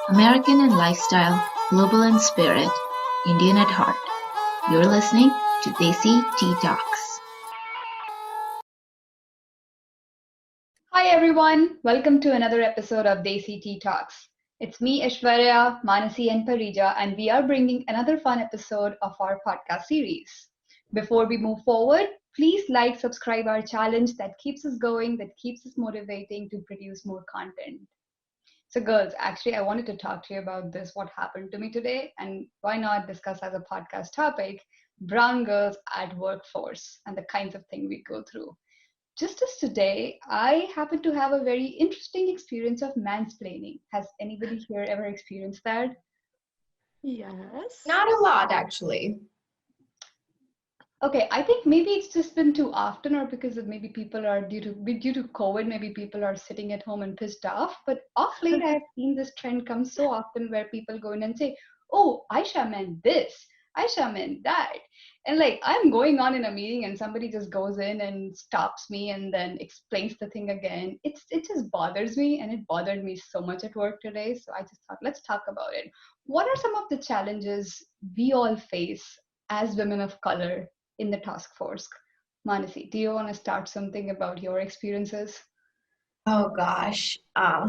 American in lifestyle, global in spirit, Indian at heart. You're listening to Desi Tea Talks. Hi everyone, welcome to another episode of Desi Tea Talks. It's me, Aishwarya, Manasi, and Parija, and we are bringing another fun episode of our podcast series. Before we move forward, please like, subscribe our challenge that keeps us going, that keeps us motivating to produce more content. So, girls, actually, I wanted to talk to you about this, what happened to me today, and why not discuss as a podcast topic brown girls at workforce and the kinds of things we go through. Just as today, I happen to have a very interesting experience of mansplaining. Has anybody here ever experienced that? Yes. Not a lot, actually. Okay, I think maybe it's just been too often, or because of maybe people are due to COVID, maybe people are sitting at home and pissed off. But off late, I've seen this trend come so often where people go in and say, "Oh, Aisha meant this, Aisha meant that," and like I'm going on in a meeting and somebody just goes in and stops me and then explains the thing again. It just bothers me, and it bothered me so much at work today. So I just thought, let's talk about it. What are some of the challenges we all face as women of color in the task force? Manasi, do you want to start something about your experiences? Oh gosh,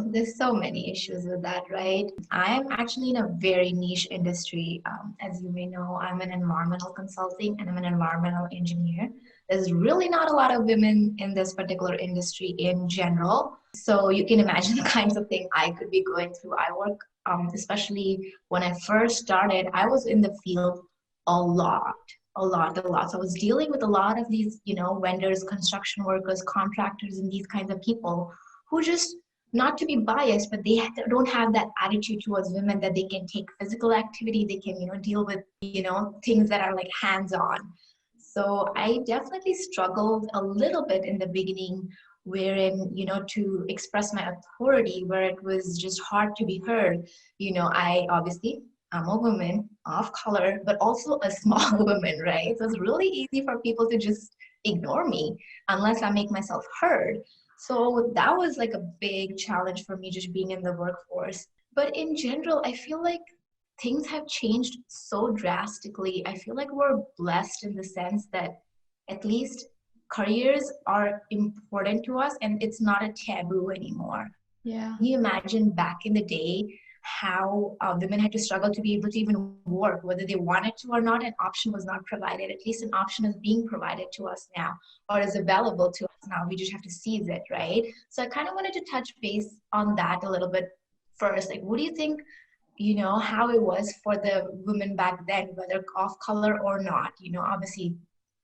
there's so many issues with that, right? I'm actually in a very niche industry. As you may know, I'm an environmental consulting and I'm an environmental engineer. There's really not a lot of women in this particular industry in general. So you can imagine the kinds of thing I could be going through. I work, especially when I first started, I was in the field a lot. A lot. So I was dealing with a lot of these, vendors, construction workers, contractors, and these kinds of people who just, not to be biased, but they don't have that attitude towards women that they can take physical activity, they can, deal with, things that are like hands-on. So I definitely struggled a little bit in the beginning, wherein, to express my authority, where it was just hard to be heard. I'm a woman of color, but also a small woman, right? So it's really easy for people to just ignore me unless I make myself heard. So that was like a big challenge for me just being in the workforce. But in general, I feel like things have changed so drastically. I feel like we're blessed in the sense that at least careers are important to us and it's not a taboo anymore. Yeah. Can you imagine back in the day how women had to struggle to be able to even work, whether they wanted to or not? An option was not provided. At least an option is being provided to us now, or is available to us now. We just have to seize it, right? So I kind of wanted to touch base on that a little bit first. Like, what do you think, how it was for the women back then, whether of color or not? Obviously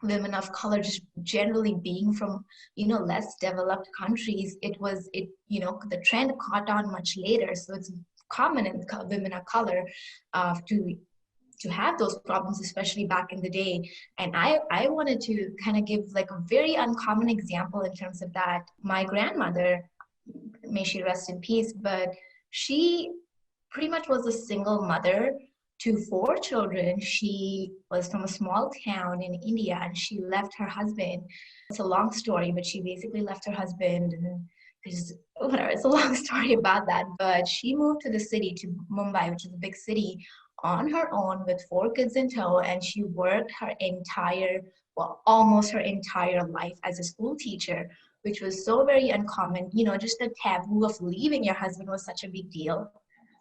women of color just generally being from less developed countries, the trend caught on much later. So it's common in women of color to have those problems, especially back in the day. And I wanted to kind of give like a very uncommon example in terms of that. My grandmother, may she rest in peace, but she pretty much was a single mother to four children. She was from a small town in India and she left her husband. It's a long story, but she basically left her husband and there's whatever, it's a long story about that. But she moved to the city, to Mumbai, which is a big city, on her own with four kids in tow, and she worked almost her entire life as a school teacher, which was so very uncommon. Just the taboo of leaving your husband was such a big deal.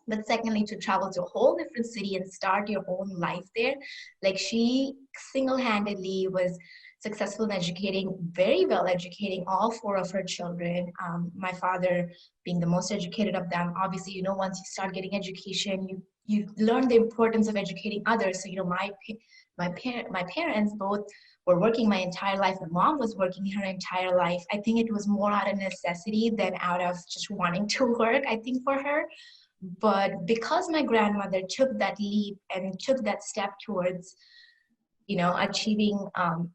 But secondly, to travel to a whole different city and start your own life there, like she single-handedly was successful in educating, very well educating all four of her children. My father being the most educated of them. Obviously, once you start getting education, you learn the importance of educating others. So, my parents both were working my entire life. My mom was working her entire life. I think it was more out of necessity than out of just wanting to work, I think, for her. But because my grandmother took that leap and took that step towards, achieving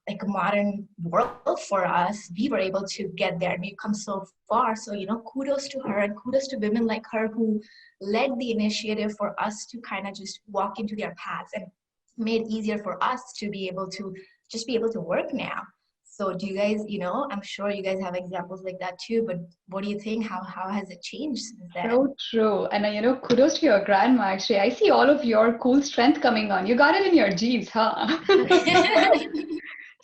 like a modern world for us, we were able to get there. We've come so far. So, kudos to her and kudos to women like her who led the initiative for us to kind of just walk into their paths and made it easier for us to be able to just be able to work now. So do you guys, I'm sure you guys have examples like that too, but what do you think? How has it changed since then? So true. And kudos to your grandma. Actually, I see all of your cool strength coming on. You got it in your genes, huh?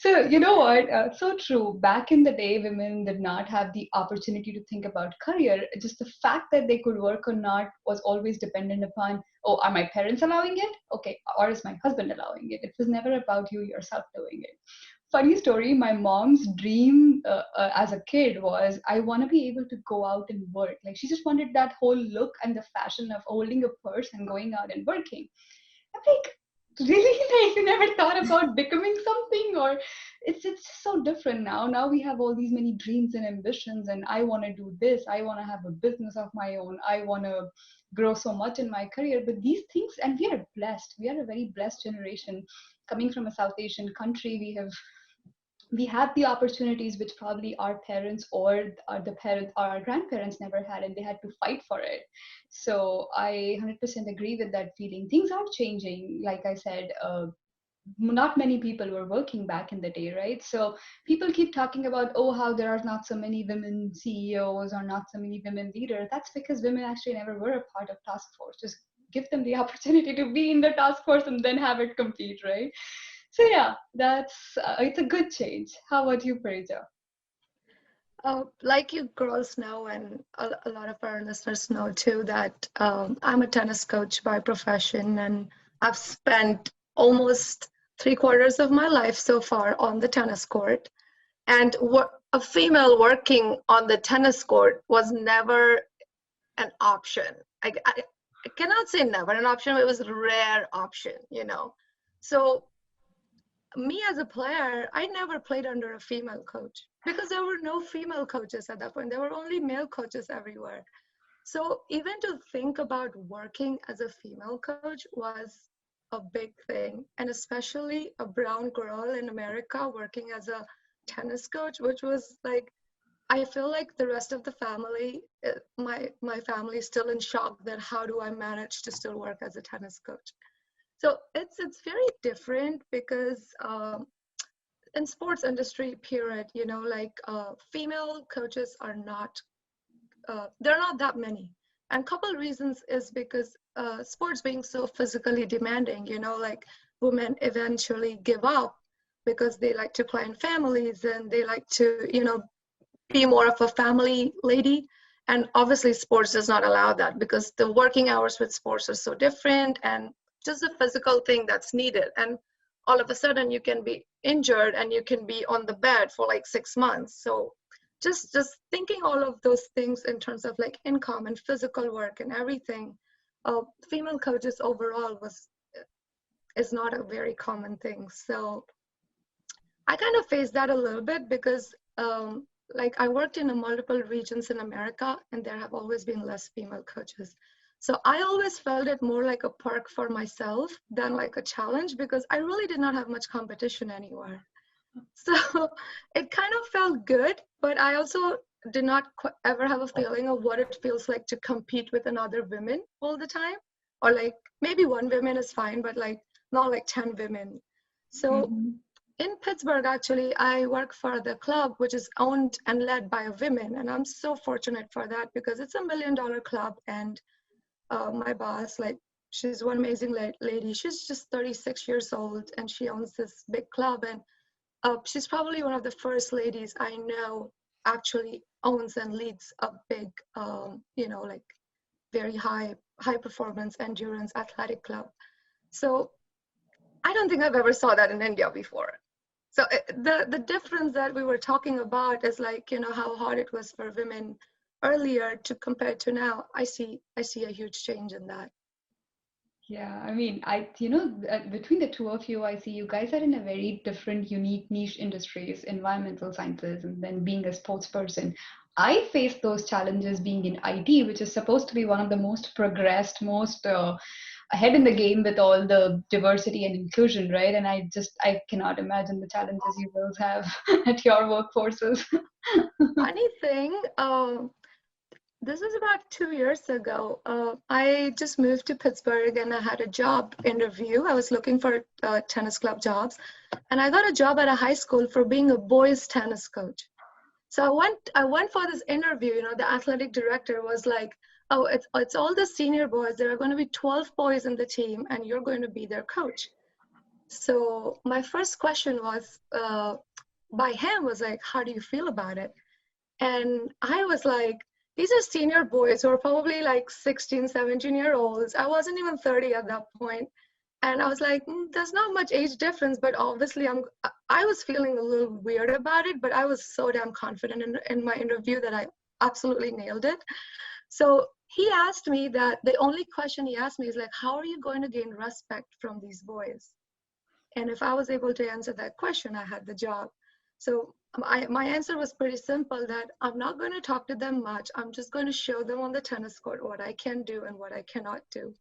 So, you know what? So true. Back in the day, women did not have the opportunity to think about career. Just the fact that they could work or not was always dependent upon, oh, are my parents allowing it? Okay. Or is my husband allowing it? It was never about you yourself doing it. Funny story, my mom's dream as a kid was, I want to be able to go out and work. Like, she just wanted that whole look and the fashion of holding a purse and going out and working. I'm like, really? Like, you never thought about becoming something? Or it's just so different now. Now we have all these many dreams and ambitions, and I want to do this. I want to have a business of my own. I want to grow so much in my career. But these things, and we are blessed. We are a very blessed generation. Coming from a South Asian country, we have the opportunities which probably our parents or the parents or our grandparents never had, and they had to fight for it. So I 100% agree with that feeling. Things are changing. Like I said, not many people were working back in the day, right? So people keep talking about, oh, how there are not so many women CEOs or not so many women leaders. That's because women actually never were a part of task force. Just give them the opportunity to be in the task force and then have it compete, right? So yeah, that's it's a good change. How about you, Parija? Like you girls know, and a lot of our listeners know too, that I'm a tennis coach by profession, and I've spent almost 3/4 of my life so far on the tennis court. And a female working on the tennis court was never an option. I cannot say never an option, but it was a rare option, So me as a player, I never played under a female coach because there were no female coaches at that point. There were only male coaches everywhere. So even to think about working as a female coach was a big thing. And especially a brown girl in America working as a tennis coach, which was like, I feel like the rest of the family, my family is still in shock that how do I manage to still work as a tennis coach? So it's very different because in sports industry period, female coaches are not, there are not that many. And couple reasons is because sports being so physically demanding, like women eventually give up because they like to plan families and they like to, be more of a family lady. And obviously sports does not allow that because the working hours with sports are so different and just a physical thing that's needed. And all of a sudden you can be injured and you can be on the bed for like 6 months. So just thinking all of those things in terms of like income and physical work and everything, female coaches overall is not a very common thing. So I kind of faced that a little bit because like I worked in multiple regions in America and there have always been less female coaches. So I always felt it more like a perk for myself than like a challenge because I really did not have much competition anywhere. So it kind of felt good, but I also did not ever have a feeling of what it feels like to compete with another women all the time. Or like maybe one woman is fine, but like not like 10 women. So in Pittsburgh, actually, I work for the club, which is owned and led by a woman. And I'm so fortunate for that because it's $1 million club. And my boss, like, she's one amazing lady. She's just 36 years old and she owns this big club. And she's probably one of the first ladies I know actually owns and leads a big, like very high performance endurance athletic club. So I don't think I've ever saw that in India before. So the difference that we were talking about is like, how hard it was for women earlier to compare to now. I see a huge change in that. Yeah, I mean, between the two of you, I see you guys are in a very different, unique niche industries, environmental sciences, and then being a sports person. I faced those challenges being in IT, which is supposed to be one of the most progressed, most ahead in the game with all the diversity and inclusion, right? And I cannot imagine the challenges you girls have at your workforces. Funny thing, This was about 2 years ago. I just moved to Pittsburgh and I had a job interview. I was looking for tennis club jobs, and I got a job at a high school for being a boys tennis coach. So I went for this interview. The athletic director was like, "Oh, it's all the senior boys. There are going to be 12 boys in the team, and you're going to be their coach." So my first question was by him was like, "How do you feel about it?" And I was like, these are senior boys who are probably like 16, 17-year-olds. I wasn't even 30 at that point. And I was like, there's not much age difference, but obviously I was feeling a little weird about it, but I was so damn confident in my interview that I absolutely nailed it. So he asked me that the only question he asked me is like, how are you going to gain respect from these boys? And if I was able to answer that question, I had the job. So my answer was pretty simple, that I'm not going to talk to them much. I'm just going to show them on the tennis court what I can do and what I cannot do.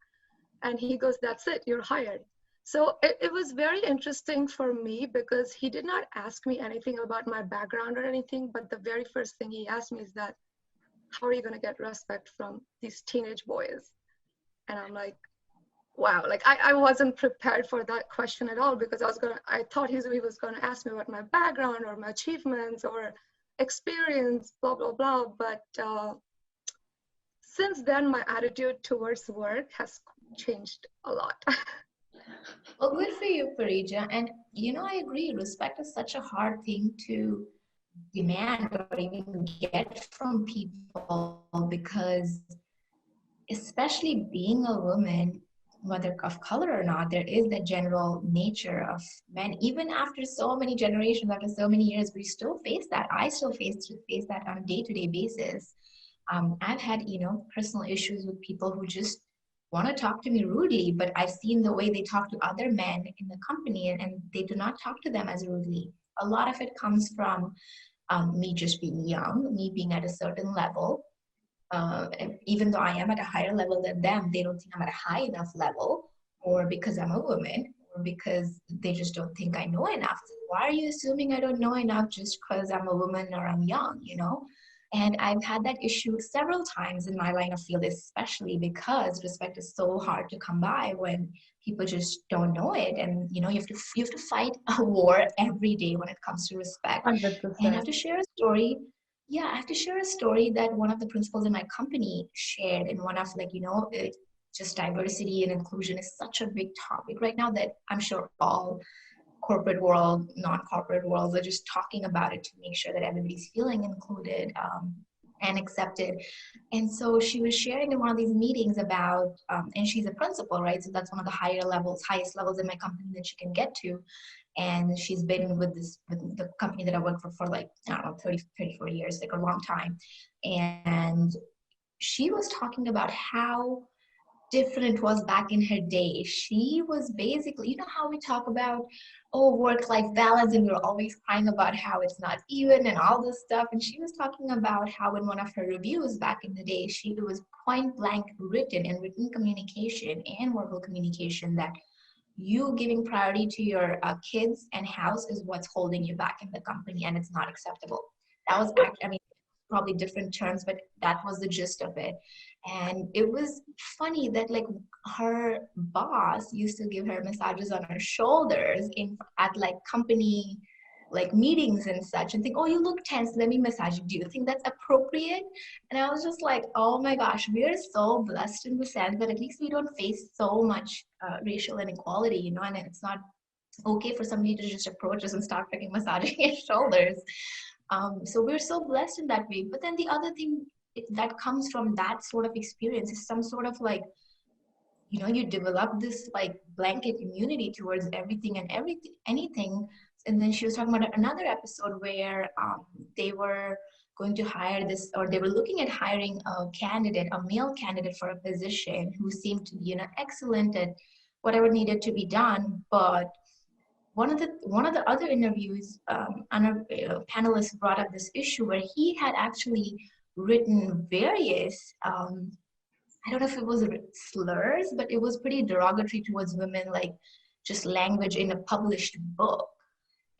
And he goes, that's it, you're hired. So it was very interesting for me because he did not ask me anything about my background or anything, but the very first thing he asked me is that, how are you going to get respect from these teenage boys? And I'm like, wow, like I wasn't prepared for that question at all, because I thought he was gonna ask me about my background or my achievements or experience, blah, blah, blah. But since then, my attitude towards work has changed a lot. Well, good for you, Parija. And I agree. Respect is such a hard thing to demand or even get from people, because especially being a woman, whether of color or not, there is that general nature of men. Even after so many generations, after so many years, we still face that. I still face that on a day-to-day basis. I've had, personal issues with people who just want to talk to me rudely, but I've seen the way they talk to other men in the company, and they do not talk to them as rudely. A lot of it comes from me just being young, me being at a certain level. Even though I am at a higher level than them, they don't think I'm at a high enough level, or because I'm a woman, or because they just don't think I know enough. Why are you assuming I don't know enough just because I'm a woman or I'm young, And I've had that issue several times in my line of field, especially because respect is so hard to come by when people just don't know it. And you have to fight a war every day when it comes to respect. 100%. And I have to share a story. Yeah, I have to share a story that one of the principals in my company shared in one of just diversity and inclusion is such a big topic right now that I'm sure all corporate world, non-corporate worlds are just talking about it to make sure that everybody's feeling included and accepted. And so she was sharing in one of these meetings about, and she's a principal, right? So that's one of the highest levels in my company that she can get to. And she's been with the company that I work for like, I don't know, 30, 34 years, like a long time. And she was talking about how different it was back in her day. She was basically, how we talk about, work-life balance, and we're always crying about how it's not even and all this stuff. And she was talking about how in one of her reviews back in the day, it was point blank written in written communication and verbal communication that you giving priority to your kids and house is what's holding you back in the company, and it's not acceptable. That was probably different terms, but that was the gist of it. And it was funny that like her boss used to give her massages on her shoulders at like company like meetings and such, and think, oh, you look tense, let me massage you. Do you think that's appropriate? And I was just like, oh my gosh, we are so blessed in the sense that at least we don't face so much racial inequality, and it's not okay for somebody to just approach us and start freaking massaging your shoulders. So we're so blessed in that way. But then the other thing that comes from that sort of experience is some sort of like, you develop this like blanket immunity towards everything and anything. And then she was talking about another episode where they were going to hire they were looking at hiring a male candidate for a position who seemed to be, excellent at whatever needed to be done. But one of the other interviews, panelists brought up this issue where he had actually written various, I don't know if it was slurs, but it was pretty derogatory towards women, like just language in a published book.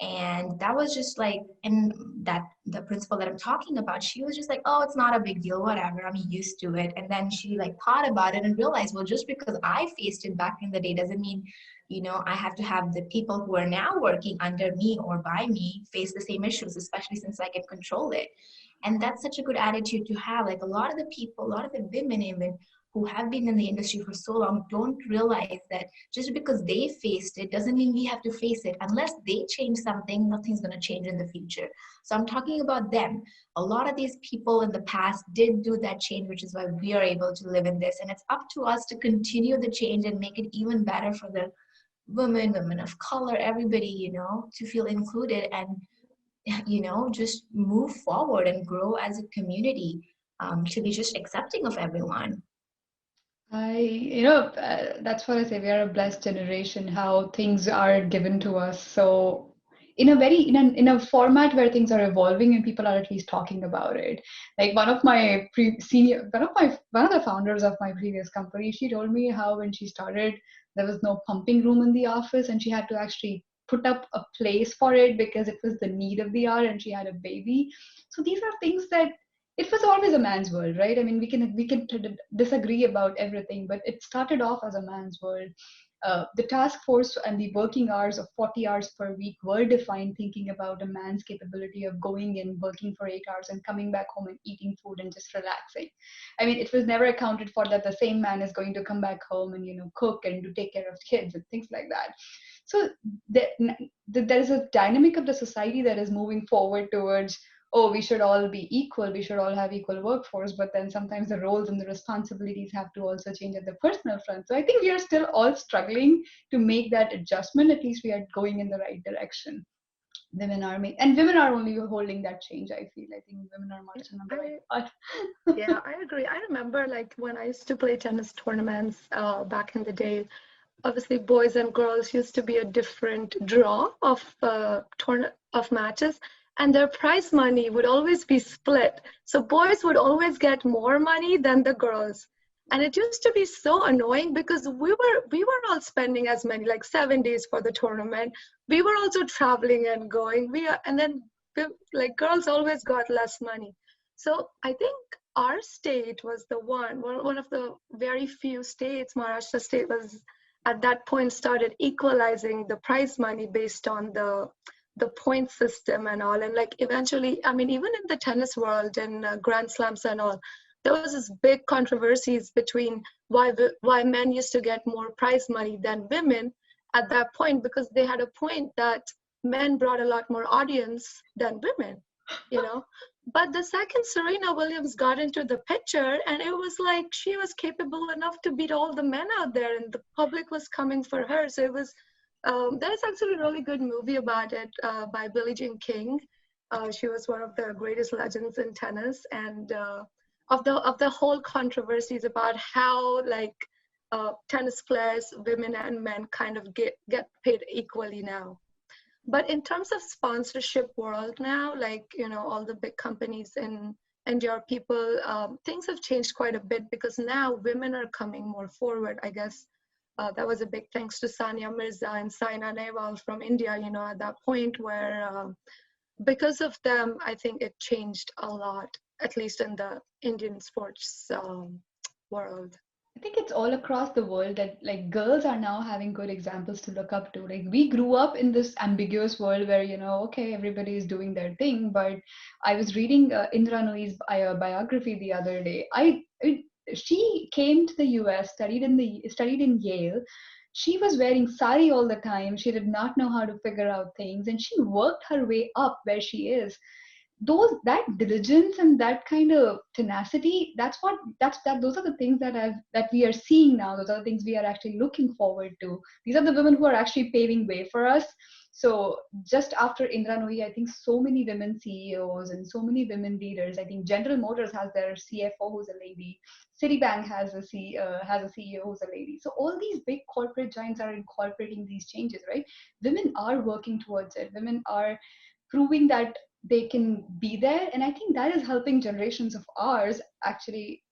And that was just like, and that the principal that I'm talking about, she was just like, oh, it's not a big deal, whatever, I'm used to it. And then she like thought about it and realized, well, just because I faced it back in the day doesn't mean, I have to have the people who are now working under me or by me face the same issues, especially since I can control it. And that's such a good attitude to have. Like a lot of the people, a lot of the women even who have been in the industry for so long don't realize that just because they faced it doesn't mean we have to face it. Unless they change something, nothing's going to change in the future. So I'm talking about them. A lot of these people in the past did do that change, which is why we are able to live in this. And it's up to us to continue the change and make it even better for the women of color, everybody, to feel included and, just move forward and grow as a community, to be just accepting of everyone. That's what I say. We are a blessed generation, how things are given to us. So in a format where things are evolving and people are at least talking about it. Like one of the founders of my previous company, she told me how when she started, there was no pumping room in the office and she had to actually put up a place for it because it was the need of the hour and she had a baby. So these are things that it was always a man's world, right? I mean, we can disagree about everything, but it started off as a man's world. The task force and the working hours of 40 hours per week were defined thinking about a man's capability of going in, working for 8 hours and coming back home and eating food and just relaxing. I mean, it was never accounted for that the same man is going to come back home and, cook and to take care of kids and things like that. So there is a dynamic of the society that is moving forward towards, oh, we should all be equal, we should all have equal workforce, but then sometimes the roles and the responsibilities have to also change at the personal front. So I think we are still all struggling to make that adjustment. At least we are going in the right direction. Women are only holding that change, I feel. I think women are marching on the right path. Yeah, I agree. I remember like when I used to play tennis tournaments back in the day, obviously boys and girls used to be a different draw of matches, and their prize money would always be split. So boys would always get more money than the girls. And it used to be so annoying because we were all spending as many, like 7 days for the tournament. We were also traveling and going. And then like girls always got less money. So I think our state was one of the very few states. Maharashtra state was at that point started equalizing the prize money based on the point system and all. And like eventually, I mean, even in the tennis world and Grand Slams and all, there was this big controversies between why men used to get more prize money than women at that point, because they had a point that men brought a lot more audience than women, But the second Serena Williams got into the picture, and it was like she was capable enough to beat all the men out there, and the public was coming for her. So it was, there's actually a really good movie about it by Billie Jean King. She was one of the greatest legends in tennis, and of the whole controversies about how like tennis players, women and men, kind of get paid equally now. But in terms of sponsorship world now, like, all the big companies and your people, things have changed quite a bit because now women are coming more forward, I guess. That was a big thanks to Sania Mirza and Saina Nehwal from India, at that point where because of them, I think it changed a lot, at least in the Indian sports world. I think it's all across the world that like girls are now having good examples to look up to. Like we grew up in this ambiguous world where, okay, everybody is doing their thing. But I was reading Indra Nooyi's biography the other day. She came to the US, studied in Yale. She was wearing sari all the time. She did not know how to figure out things, and she worked her way up where she is. That diligence and that kind of tenacity, those are the things that we are seeing now. Those are the things we are actually looking forward to. These are the women who are actually paving way for us. So just after Indra Nooyi, I think so many women CEOs and so many women leaders. I think General Motors has their CFO who's a lady. Citibank has a CEO who's a lady. So all these big corporate giants are incorporating these changes, right? Women are working towards it. Women are proving that they can be there, and I think that is helping generations of ours actually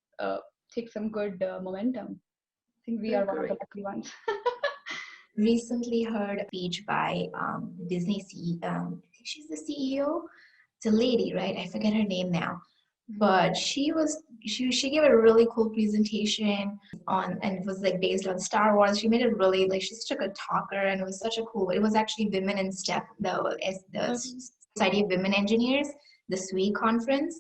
take some good momentum. I think we are one of the lucky ones. recently heard a speech by Disney I think she's the CEO. It's a lady, right? I forget her name now. But she gave a really cool presentation on, and it was like based on Star Wars. She made it really like, she's such a good talker, and it was such a cool. It was actually Women in STEP, the Society of Women Engineers, the SWE conference.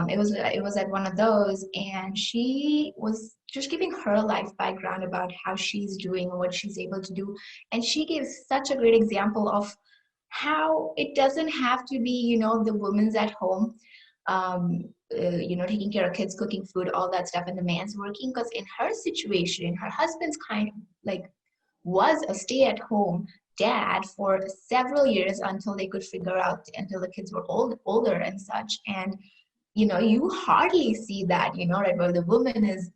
It was at one of those, and she was just giving her life background about how she's doing and what she's able to do, and she gave such a great example of how it doesn't have to be, the woman's at home, taking care of kids, cooking food, all that stuff, and the man's working. Because in her situation, her husband's kind of like was a stay-at-home dad for several years until they could figure out, until the kids were older and such. And you hardly see that, right, where the woman is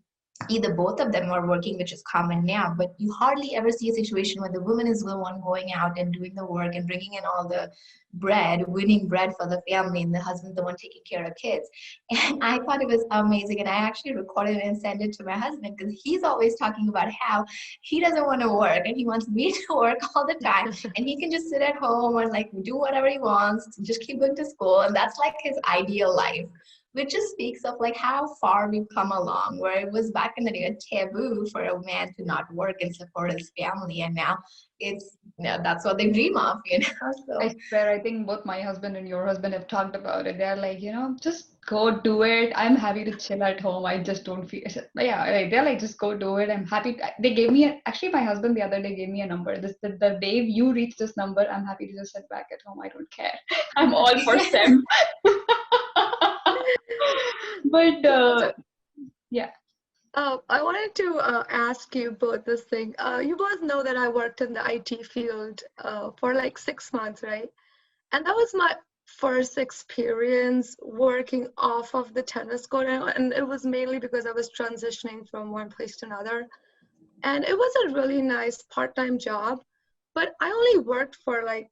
either both of them are working, which is common now, but you hardly ever see a situation where the woman is the one going out and doing the work and bringing in all the bread, winning bread for the family, and the husband the one taking care of kids. And I thought it was amazing, and I actually recorded it and sent it to my husband, because he's always talking about how he doesn't want to work and he wants me to work all the time, and he can just sit at home and like do whatever he wants, just keep going to school, and that's like his ideal life, which just speaks of like how far we've come along, where it was back in the day a taboo for a man to not work and support his family, and now it's, that's what they dream of, So I swear, I think both my husband and your husband have talked about it. They're like, just go do it. I'm happy to chill at home. I just don't feel. I said, but yeah, like, they're like, just go do it. I'm happy. They gave me actually, my husband the other day gave me a number. The day you reach this number, I'm happy to just sit back at home. I don't care. I'm all for STEM. But yeah. I wanted to ask you both this thing. You both know that I worked in the IT field for like 6 months, right? And that was my first experience working off of the tennis court. And it was mainly because I was transitioning from one place to another. And it was a really nice part-time job, but I only worked for like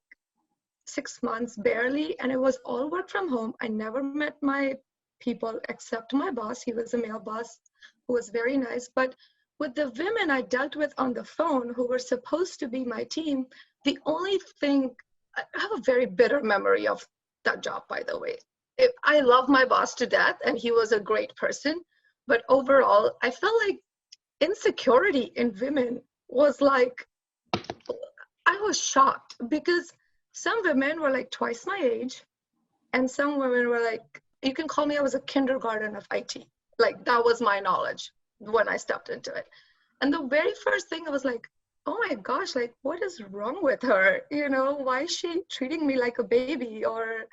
6 months barely, and it was all work from home. I never met my people except my boss. He was a male boss who was very nice. But with the women I dealt with on the phone who were supposed to be my team, the only thing, I have a very bitter memory of that job, by the way. I love my boss to death, and he was a great person. But overall, I felt like insecurity in women was like, I was shocked, because some women were like twice my age, and some women were like, you can call me, I was a kindergarten of IT. Like, that was my knowledge when I stepped into it. And the very first thing I was like, oh my gosh, like, what is wrong with her? Why is she treating me like a baby, or,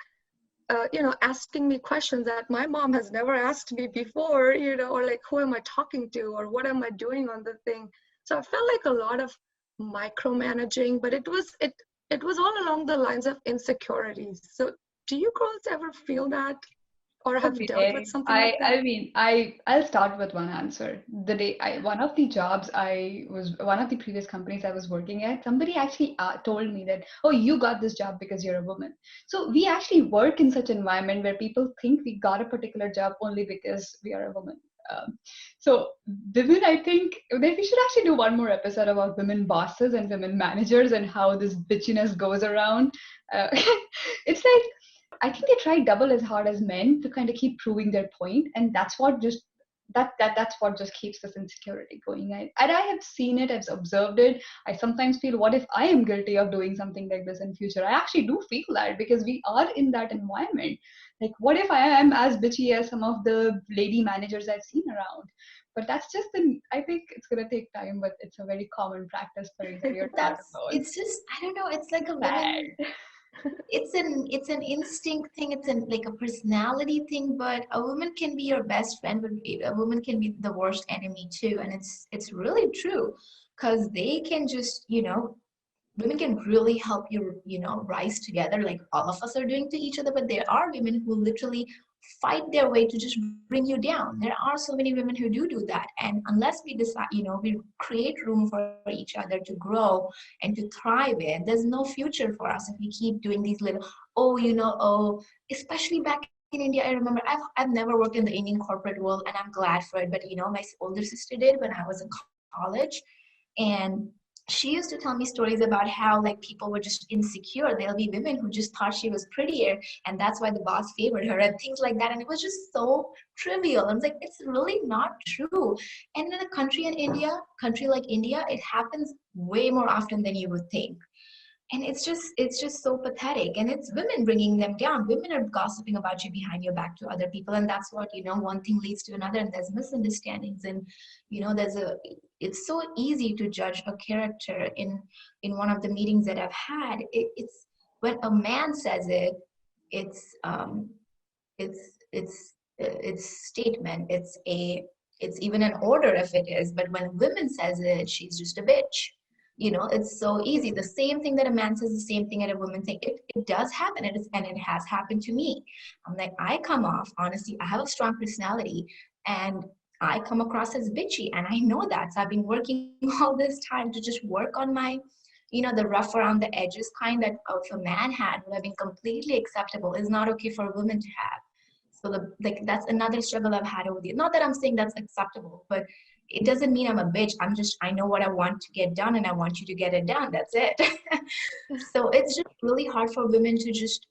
asking me questions that my mom has never asked me before, or like, who am I talking to, or what am I doing on the thing? So I felt like a lot of micromanaging, but it was all along the lines of insecurities. So do you girls ever feel that, or have dealt with something like that? I mean, I'll start with one answer. One of the previous companies I was working at, somebody actually told me that, oh, you got this job because you're a woman. So we actually work in such an environment where people think we got a particular job only because we are a woman. So women, I think that we should actually do one more episode about women bosses and women managers and how this bitchiness goes around. It's like, I think they try double as hard as men to kind of keep proving their point, and that's what just that's what just keeps this insecurity going. And I have seen it, I've observed it. I sometimes feel, what if I am guilty of doing something like this in future? I actually do feel that, because we are in that environment. Like, what if I am as bitchy as some of the lady managers I've seen around? But that's just I think it's gonna take time, but it's a very common practice for you're it's just, I don't know, it's like a woman, it's an instinct thing, it's like a personality thing. But a woman can be your best friend, but a woman can be the worst enemy too. And it's really true, because they can just, women can really help you, rise together, like all of us are doing to each other. But there are women who literally fight their way to just bring you down. There are so many women who do that. And unless we decide, we create room for each other to grow and to thrive in, there's no future for us if we keep doing these little, especially back in India. I remember I've never worked in the Indian corporate world, and I'm glad for it. But, my older sister did when I was in college. And she used to tell me stories about how like people were just insecure. There'll be women who just thought she was prettier and that's why the boss favored her and things like that. And it was just so trivial. I was like, it's really not true. And in a country like India, it happens way more often than you would think. And it's just so pathetic, and it's women bringing them down. Women are gossiping about you behind your back to other people, and that's what, one thing leads to another, and there's misunderstandings. And it's so easy to judge a character. In one of the meetings that I've had, it's when a man says it, it's it's statement, it's even an order if it is. But when women says it, she's just a bitch. It's so easy. The same thing that a man says, the same thing that a woman thinks. It does happen. And it has happened to me. I'm like, I come off, honestly, I have a strong personality and I come across as bitchy. And I know that. So I've been working all this time to just work on my, the rough around the edges kind that if a man had would have been completely acceptable is not okay for a woman to have. So that's another struggle I've had over the, not that I'm saying that's acceptable, but it doesn't mean I'm a bitch. I know what I want to get done and I want you to get it done. That's it. So it's just really hard for women to just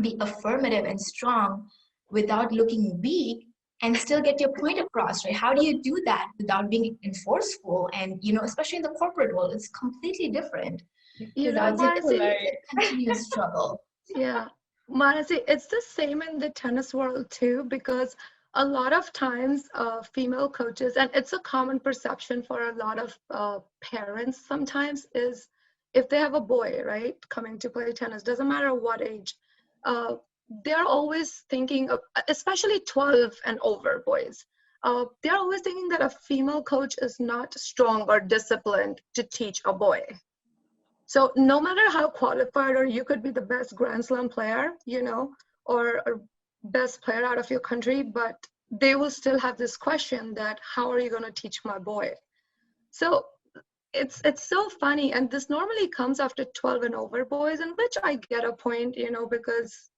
be affirmative and strong without looking weak and still get your point across, right? How do you do that without being enforceful? And, especially in the corporate world, it's completely different. Manasi, It's a continuous struggle. yeah, Manasi, it's the same in the tennis world too, because a lot of times female coaches, and it's a common perception for a lot of parents sometimes, is if they have a boy, right, coming to play tennis, doesn't matter what age, they're always thinking of, especially 12 and over boys, they're always thinking that a female coach is not strong or disciplined to teach a boy. So no matter how qualified, or you could be the best Grand Slam player, or best player out of your country, but they will still have this question that, how are you going to teach my boy? So it's so funny. And this normally comes after 12 and over boys, in which I get a point, because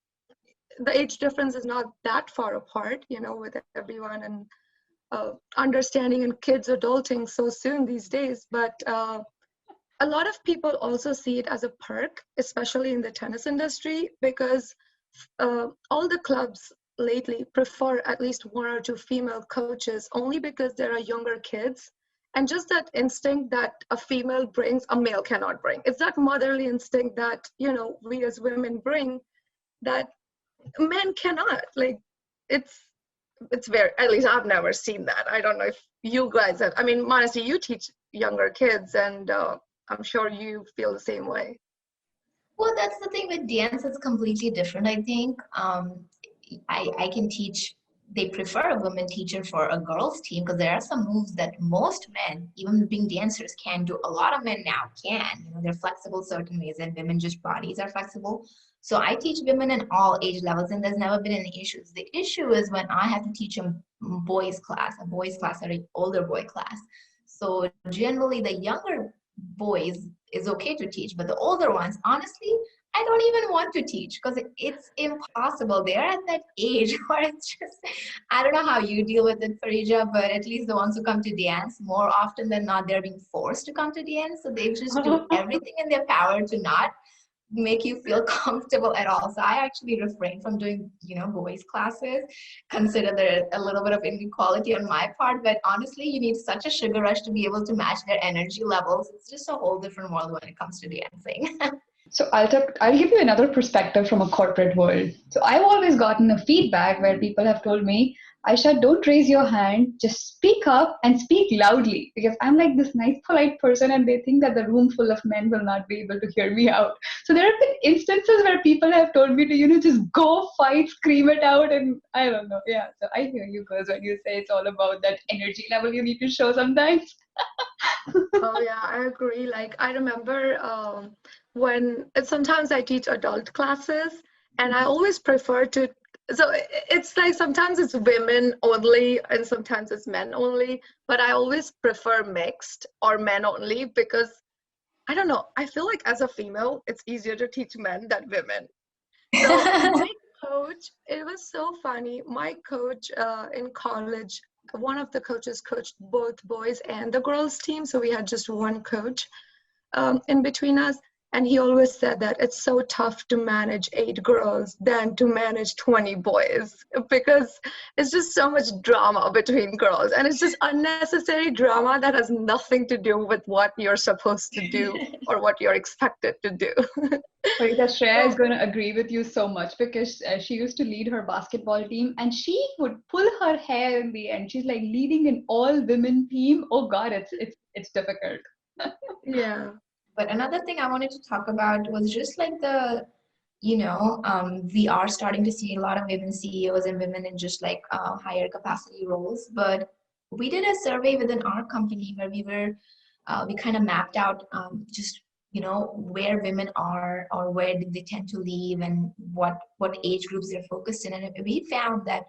the age difference is not that far apart, with everyone, and understanding, and kids adulting so soon these days. But a lot of people also see it as a perk, especially in the tennis industry, because all the clubs lately prefer at least one or two female coaches, only because there are younger kids. And just that instinct that a female brings, a male cannot bring. It's that motherly instinct that, we as women bring that men cannot. Like, it's very, at least I've never seen that. I don't know if you guys have. I mean, Manasi, you teach younger kids, and I'm sure you feel the same way. Well, that's the thing with dance. It's completely different, I think. I can teach, they prefer a woman teacher for a girls team because there are some moves that most men, even being dancers, can do. A lot of men now can. They're flexible certain ways, and women just bodies are flexible. So I teach women in all age levels, and there's never been any issues. The issue is when I have to teach a boys class or an older boy class. So generally the younger boys is okay to teach, but the older ones, honestly, I don't even want to teach because it's impossible. They're at that age where it's just, I don't know how you deal with it, Farija, but at least the ones who come to dance, more often than not, they're being forced to come to dance. So they just do everything in their power to not make you feel comfortable at all. So I actually refrain from doing, boys classes, consider there a little bit of inequality on my part, but honestly, you need such a sugar rush to be able to match their energy levels. It's just a whole different world when it comes to dancing. So I'll give you another perspective from a corporate world. So I've always gotten a feedback where people have told me, Aisha, don't raise your hand, just speak up and speak loudly, because I'm like this nice, polite person and they think that the room full of men will not be able to hear me out. So there have been instances where people have told me to, just go fight, scream it out, and I don't know. Yeah, so I hear you girls when you say it's all about that energy level you need to show sometimes. Oh yeah, I agree. Like, I remember when sometimes I teach adult classes, and I always prefer to, so it's like sometimes it's women only and sometimes it's men only, but I always prefer mixed or men only, because I don't know, I feel like as a female it's easier to teach men than women. So my coach, it was so funny. My coach in college, one of the coaches coached both boys and the girls team, so we had just one coach. in between us. And he always said that it's so tough to manage 8 girls than to manage 20 boys, because it's just so much drama between girls. And it's just unnecessary drama that has nothing to do with what you're supposed to do or what you're expected to do. Parita, Shreya is going to agree with you so much, because she used to lead her basketball team and she would pull her hair in the end. She's like leading an all-women team. Oh God, it's difficult. Yeah. But another thing I wanted to talk about was just like we are starting to see a lot of women CEOs and women in just like higher capacity roles. But we did a survey within our company where we kind of mapped out just where women are or where did they tend to leave and what age groups they're focused in. And we found that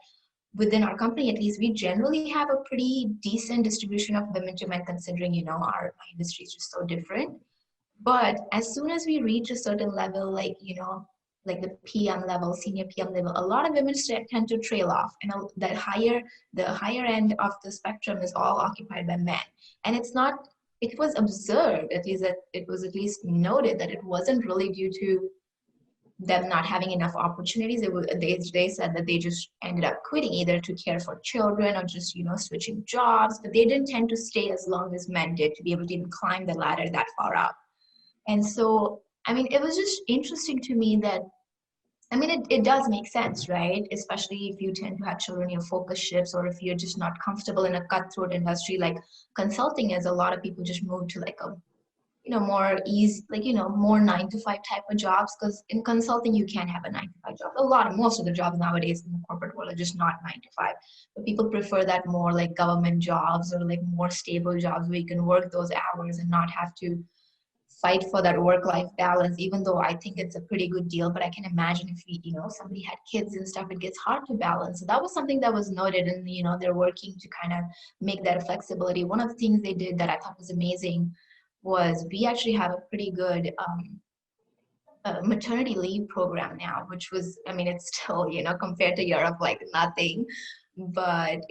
within our company, at least, we generally have a pretty decent distribution of women to men, considering our industry is just so different. But as soon as we reach a certain level, like the PM level, senior PM level, a lot of women tend to trail off, and the higher end of the spectrum is all occupied by men. And it was observed, at least that it was at least noted that it wasn't really due to them not having enough opportunities. They said that they just ended up quitting either to care for children or just switching jobs, but they didn't tend to stay as long as men did to be able to even climb the ladder that far up. And so, it was just interesting to me that, it does make sense, right? Especially if you tend to have children, your focus shifts, or if you're just not comfortable in a cutthroat industry like consulting is. A lot of people just move to like a, more easy, more 9-to-5 type of jobs, because in consulting, you can't have a 9-to-5 job. Most of the jobs nowadays in the corporate world are just not 9-to-5. But people prefer that more like government jobs or like more stable jobs where you can work those hours and not have to fight for that work-life balance, even though I think it's a pretty good deal. But I can imagine if somebody had kids and stuff, it gets hard to balance. So that was something that was noted, and they're working to kind of make that flexibility. One of the things they did that I thought was amazing was we actually have a pretty good maternity leave program now, which was, it's still, compared to Europe, like nothing, but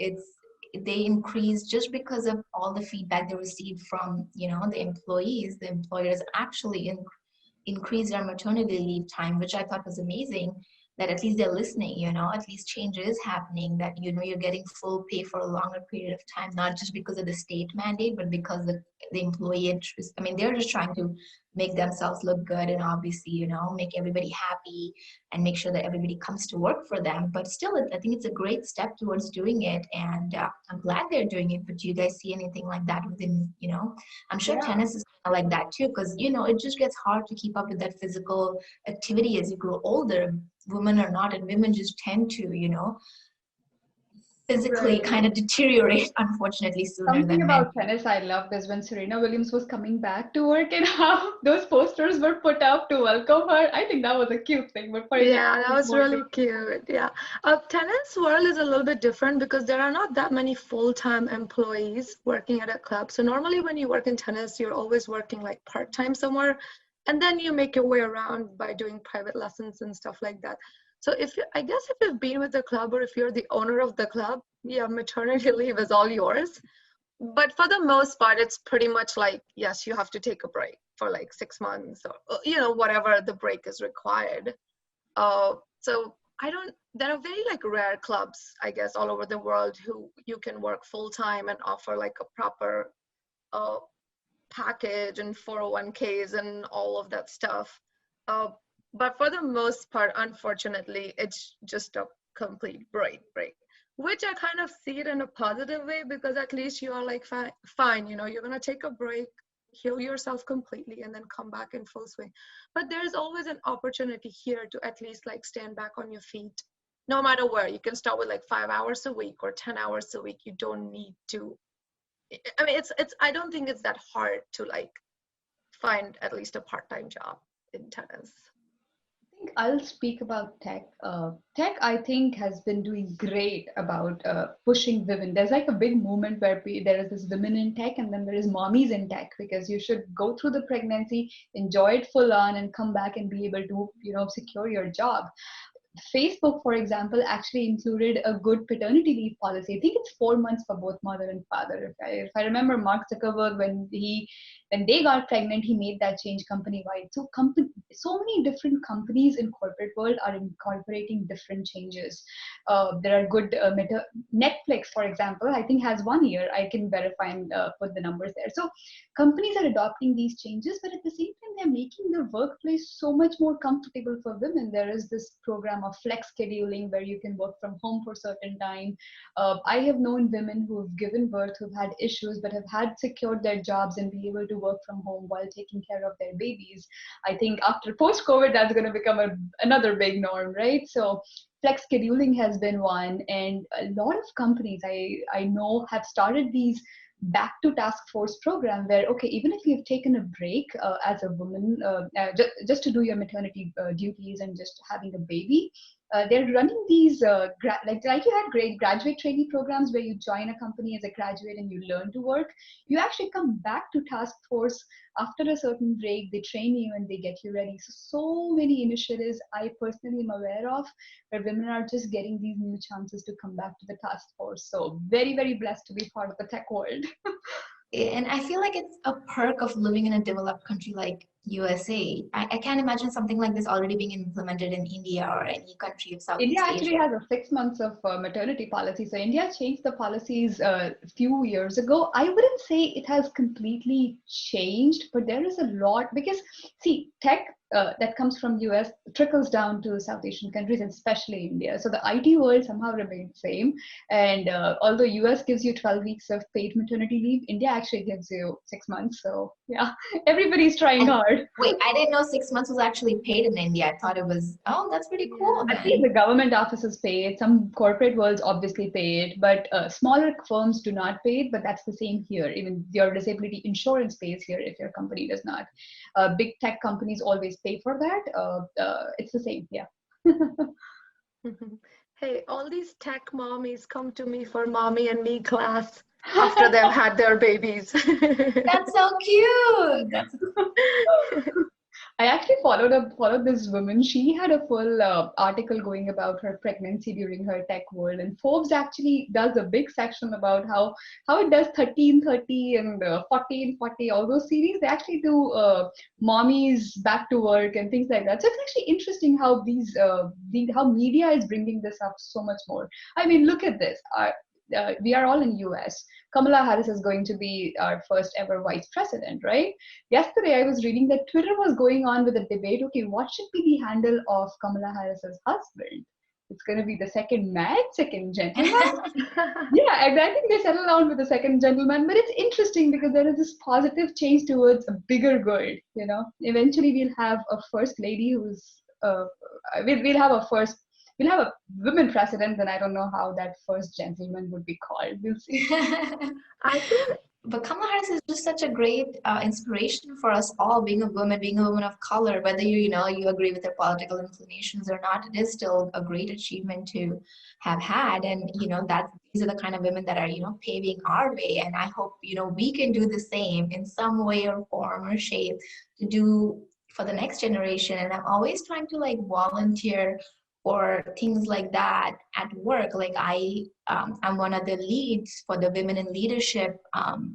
they increased just because of all the feedback they received from, the employees. The employers actually increased their maternity leave time, which I thought was amazing, that at least they're listening, at least change is happening, that, you're getting full pay for a longer period of time, not just because of the state mandate, but because the employee interest. They're just trying to make themselves look good and obviously, make everybody happy and make sure that everybody comes to work for them. But still, I think it's a great step towards doing it, and I'm glad they're doing it. But do you guys see anything like that within, I'm sure tennis is kind of like that too, because, it just gets hard to keep up with that physical activity as you grow older. Women are not, and women just tend to, physically kind of deteriorate, unfortunately, sooner Something than men. about tennis I loved is when Serena Williams was coming back to work and how those posters were put up to welcome her. I think that was a cute thing. But yeah, that was really cute. Yeah. Tennis world is a little bit different because there are not that many full-time employees working at a club. So normally when you work in tennis, you're always working like part-time somewhere, and then you make your way around by doing private lessons and stuff like that. So I guess if you've been with the club or if you're the owner of the club, yeah, maternity leave is all yours. But for the most part, it's pretty much like, yes, you have to take a break for like 6 months or, whatever the break is required. So there are very like rare clubs, I guess, all over the world who you can work full time and offer like a proper package and 401ks and all of that stuff. But for the most part, unfortunately, it's just a complete break, which I kind of see it in a positive way, because at least you are like, fine, you're going to take a break, heal yourself completely, and then come back in full swing. But there's always an opportunity here to at least like stand back on your feet, no matter where. You can start with like 5 hours a week or 10 hours a week. You don't need to, I don't think it's that hard to like find at least a part-time job in tennis. I'll speak about tech. Tech, I think, has been doing great about pushing women. There's like a big movement where there is this women in tech, and then there is mommies in tech, because you should go through the pregnancy, enjoy it full on, and come back and be able to, secure your job. Facebook, for example, actually included a good paternity leave policy. I think it's 4 months for both mother and father. If I remember Mark Zuckerberg, when they got pregnant, he made that change company-wide. So many different companies in corporate world are incorporating different changes. There are good Netflix, for example, I think has 1 year. I can verify and put the numbers there. So companies are adopting these changes, but at the same time, they're making the workplace so much more comfortable for women. There is this program of flex scheduling where you can work from home for a certain time. I have known women who have given birth, who've had issues, but have had secured their jobs and be able to work from home while taking care of their babies. I think after post-COVID, that's going to become another big norm, right? So flex scheduling has been one, and a lot of companies I know have started these back to task force program where, okay, even if you've taken a break as a woman, just to do your maternity duties and just having a baby, they're running these like you had great graduate trainee programs where you join a company as a graduate and you learn to work. You actually come back to task force after a certain break. They train you and they get you ready. So many initiatives I personally am aware of where women are just getting these new chances to come back to the task force. So very, very blessed to be part of the tech world. And I feel like it's a perk of living in a developed country like USA. I can't imagine something like this already being implemented in India or any country of India Southeast actually Asia. has a 6 months of maternity policy. So India changed the policies a few years ago. I wouldn't say it has completely changed, but there is a lot because see, tech that comes from US trickles down to South Asian countries and especially India. So the IT world somehow remains same. And although US gives you 12 weeks of paid maternity leave, India actually gives you 6 months. So yeah, everybody's trying And hard. wait, I didn't know 6 months was actually paid in India. I thought it was, oh, that's pretty cool At least then. the government offices pay it. Some corporate worlds obviously pay it, but smaller firms do not pay it. But that's the same here. Even your disability insurance pays here if your company does not. Big tech companies always pay for that. It's the same, yeah. Hey, all these tech mommies come to me for mommy and me class after they've had their babies. That's so cute. That's I actually followed this woman. She had a full article going about her pregnancy during her tech world, and Forbes actually does a big section about how it does 1330 and 1440, all those series. They actually do mommies back to work and things like that. So it's actually interesting how how media is bringing this up so much more. I mean, look at this. We are all in US. Kamala Harris is going to be our first ever vice president, right? Yesterday, I was reading that Twitter was going on with a debate. Okay, what should be the handle of Kamala Harris's husband? It's going to be the second man, second gentleman. Yeah, and I think they settled down with the second gentleman. But it's interesting because there is this positive change towards a bigger good. You know, eventually we'll have a first lady who's we'll have a first. We'll have a women president, then I don't know how that first gentleman would be called. We'll see. I think But Kamala Harris is just such a great inspiration for us all, being a woman of color, whether you agree with their political inclinations or not, it is still a great achievement to have had. And, that these are the kind of women that are, paving our way. And I hope, we can do the same in some way or form or shape to do for the next generation. And I'm always trying to volunteer or things like that at work. I'm one of the leads for the women in leadership.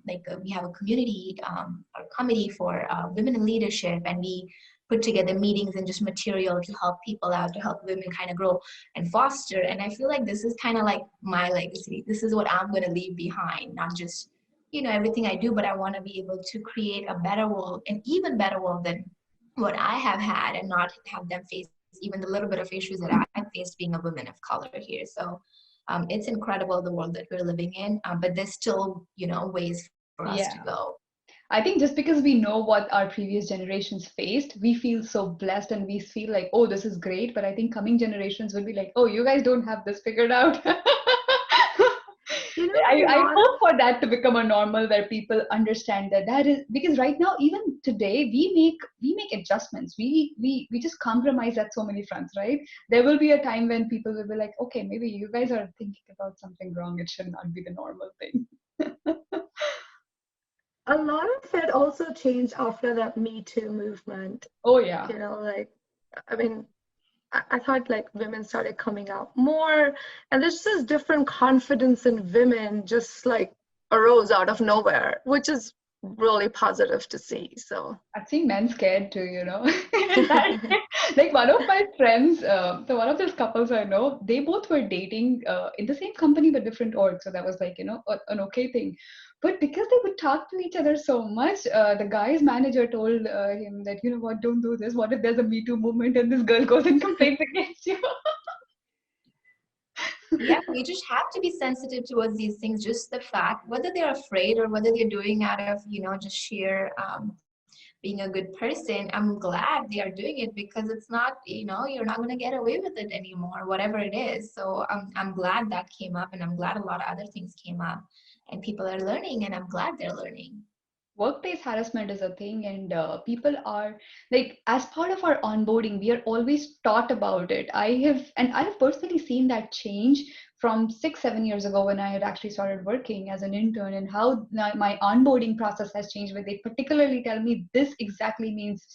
We have a community or committee for women in leadership, and we put together meetings and just material to help people out, to help women kind of grow and foster. And I feel like this is kind of like my legacy. This is what I'm going to leave behind, not just everything I do, but I want to be able to create a better world, an even better world than what I have had, and not have them face even the little bit of issues that I faced being a woman of color here. So it's incredible the world that we're living in, but there's still, ways for us to go. I think just because we know what our previous generations faced, we feel so blessed and we feel like, oh, this is great. But I think coming generations will be like, oh, you guys don't have this figured out. I hope for that to become a normal where people understand that is because right now, even today, we make adjustments. We just compromise at so many fronts, right? There will be a time when people will be like, okay, maybe you guys are thinking about something wrong. It should not be the normal thing. a lot of it also changed after that Me Too movement. Oh yeah. I mean, I thought like women started coming out more, and there's this different confidence in women just like arose out of nowhere, which is really positive to see. So I've seen men scared too, Like one of my friends, so one of those couples I know, they both were dating in the same company but different org. So that was like, an okay thing. But because they would talk to each other so much, the guy's manager told him that, you know what, don't do this. What if there's a Me Too movement and this girl goes and complains against you? Yeah, we just have to be sensitive towards these things. Just the fact, whether they're afraid or whether they're doing out of, just sheer being a good person, I'm glad they are doing it because it's not, you're not going to get away with it anymore, whatever it is. So I'm glad that came up, and I'm glad a lot of other things came up, and people are learning, and I'm glad they're learning. Workplace harassment is a thing, and people are like, as part of our onboarding, we are always taught about it. I have personally seen that change from 6-7 years ago when I had actually started working as an intern, and how my onboarding process has changed, where they particularly tell me this exactly means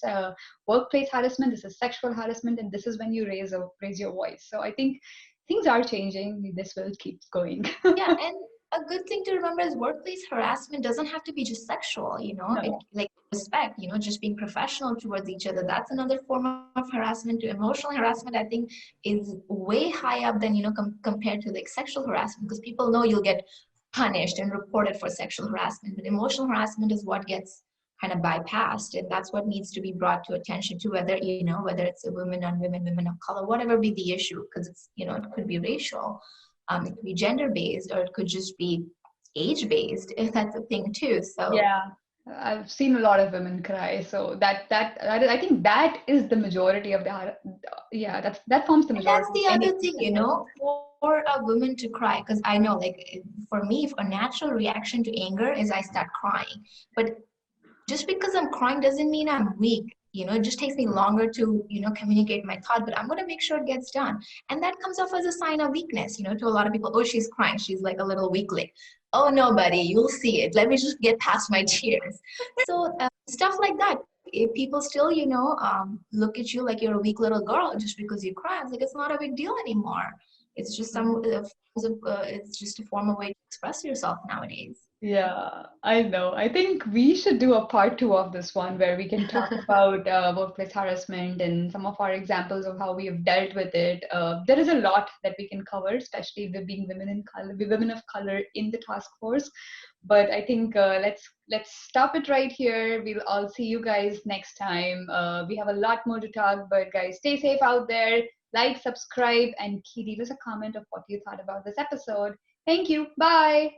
workplace harassment, this is sexual harassment, and this is when you raise your voice. So I think things are changing. This will keep going. Yeah, and a good thing to remember is workplace harassment doesn't have to be just sexual, it No. like respect, just being professional towards each other. That's another form of harassment. To emotional harassment, I think, is way high up than, compared to like sexual harassment, because people know you'll get punished and reported for sexual harassment, but emotional harassment is what gets kind of bypassed, and that's what needs to be brought to attention to, whether it's a women on women, women of color, whatever be the issue, because it's, it could be racial. It could be gender based, or it could just be age based, if that's a thing too. So Yeah, I've seen a lot of women cry. So I think that is the majority of yeah, that forms the and that's majority of the any. other thing, for a woman to cry, because I know, like, for me, a natural reaction to anger is I start crying. But just because I'm crying doesn't mean I'm weak. It just takes me longer to, communicate my thought, but I'm going to make sure it gets done. And that comes off as a sign of weakness, to a lot of people. Oh, she's crying. She's like a little weakling. Oh, no, buddy, you'll see it. Let me just get past my tears. So stuff like that. If people still, look at you like you're a weak little girl just because you cry, it's like, it's not a big deal anymore. It's just it's just a form of way to express yourself nowadays. Yeah, I know. I think we should do a part two of this one where we can talk about workplace harassment and some of our examples of how we have dealt with it. There is a lot that we can cover, especially with being women of color in the task force. But I think let's stop it right here. We'll all see you guys next time. We have a lot more to talk, but guys, stay safe out there. Like, subscribe, and leave us a comment of what you thought about this episode. Thank you. Bye.